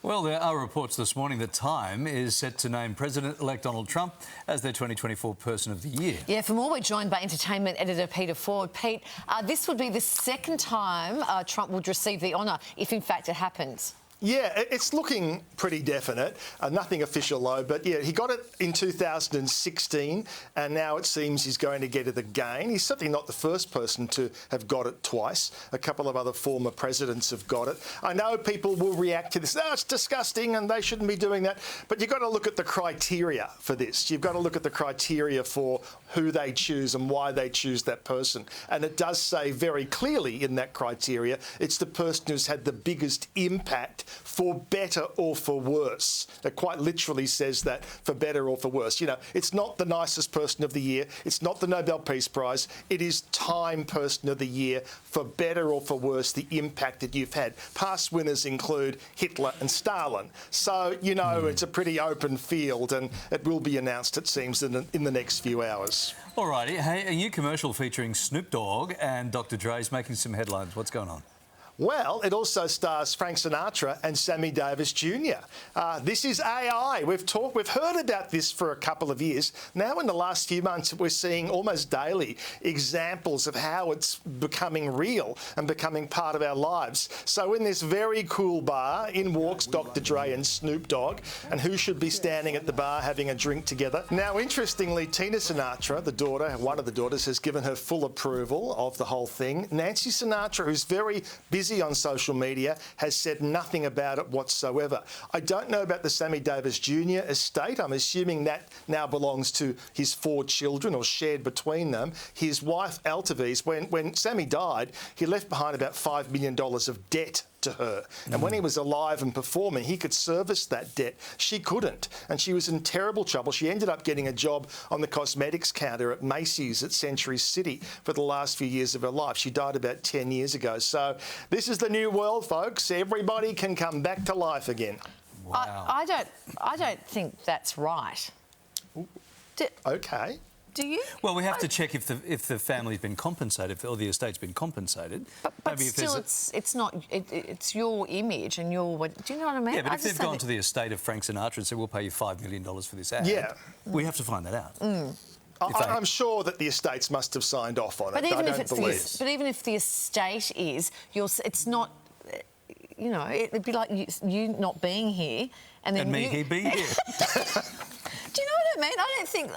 Well, there are reports this morning that Time is set to name President-elect Donald Trump as their 2024 Person of the Year. Yeah, for more, we're joined by entertainment editor Peter Ford. Pete, this would be the second time Trump would receive the honour, if in fact it happens. Yeah, it's looking pretty definite. Nothing official though, but yeah, he got it in 2016 and now it seems he's going to get it again. He's certainly not the first person to have got it twice. A couple of other former presidents have got it. I know people will react to this, oh, it's disgusting and they shouldn't be doing that, but you've got to look at the criteria for this. You've got to look at the criteria for who they choose and why they choose that person. And it does say very clearly in that criteria, it's the person who's had the biggest impact for better or for worse. It quite literally says that, for better or for worse. You know, it's not the nicest person of the year. It's not the Nobel Peace Prize. It is Time Person of the Year, for better or for worse, the impact that you've had. Past winners include Hitler and Stalin. So, you know, it's a pretty open field and it will be announced, it seems, in the next few hours. All righty. Hey, a new commercial featuring Snoop Dogg and Dr. Dre is making some headlines. What's going on? Well, it also stars Frank Sinatra and Sammy Davis Jr. This is AI. We've heard about this for a couple of years. Now, in the last few months, we're seeing almost daily examples of how it's becoming real and becoming part of our lives. So in this very cool bar, in walks Dr. Dre and Snoop Dogg, and who should be standing at the bar having a drink together? Now, interestingly, Tina Sinatra, the daughter, one of the daughters, has given her full approval of the whole thing. Nancy Sinatra, who's very busy on social media, has said nothing about it whatsoever. I don't know about the Sammy Davis Jr. estate. I'm assuming that now belongs to his 4 children or shared between them. His wife, Altaviz, when Sammy died, he left behind about $5 million of debt to her. And when he was alive and performing, he could service that debt. She couldn't. And she was in terrible trouble. She ended up getting a job on the cosmetics counter at Macy's at Century City for the last few years of her life. She died about 10 years ago. So this is the new world, folks. Everybody can come back to life again. Wow. I don't think that's right. Okay. Do you? Well, we have to check if the family's been compensated or the estate's been compensated. But Maybe still, it's not. It's your image and your. Do you know what I mean? Yeah, but if they've gone to the estate of Frank Sinatra and said, "We'll pay you $5 million for this ad," yeah, we have to find that out. I'm sure that the estates must have signed off on it. But even But even if the estate is, it's not. You know, it'd be like you not being here, and then he being here. Do you know what I mean? I don't think.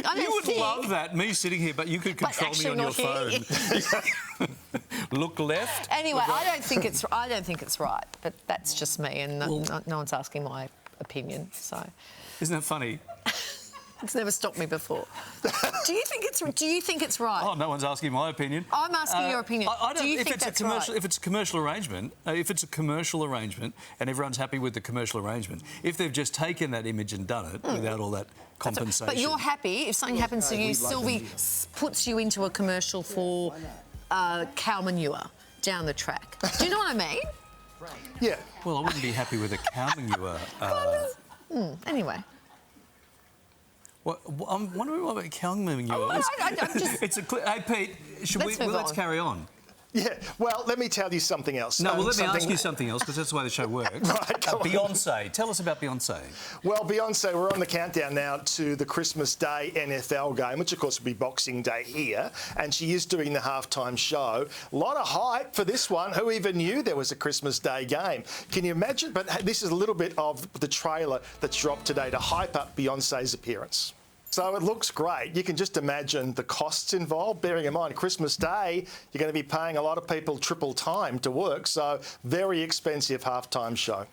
I don't You would think, love that, me sitting here, but you could control me on your phone. Look left. Anyway, I don't think it's right, but that's just me, and no one's asking my opinion. So, isn't that funny? It's never stopped me before. Do you think it's right? Oh, no one's asking my opinion. I'm asking your opinion. I don't, Do you if think it's that's a commercial, right? If it's a commercial arrangement, and everyone's happy with the commercial arrangement, if they've just taken that image and done it without all that compensation. But you're happy if something happens to you, Sylvie puts you into a commercial for cow manure down the track. Do you know what I mean? Yeah. Well, I wouldn't be happy with a cow manure. Anyway. Well, I'm wondering what about cow manure. I'm just... Hey, Pete, let's carry on. Yeah, well, let me tell you something else. No, well, let me ask you something else, because that's the way the show works. Right, Beyoncé. Tell us about Beyoncé. Well, Beyoncé, we're on the countdown now to the Christmas Day NFL game, which, of course, will be Boxing Day here, and she is doing the halftime show. A lot of hype for this one. Who even knew there was a Christmas Day game? Can you imagine? But this is a little bit of the trailer that's dropped today to hype up Beyoncé's appearance. So it looks great. You can just imagine the costs involved. Bearing in mind, Christmas Day, you're going to be paying a lot of people triple time to work. So very expensive halftime show.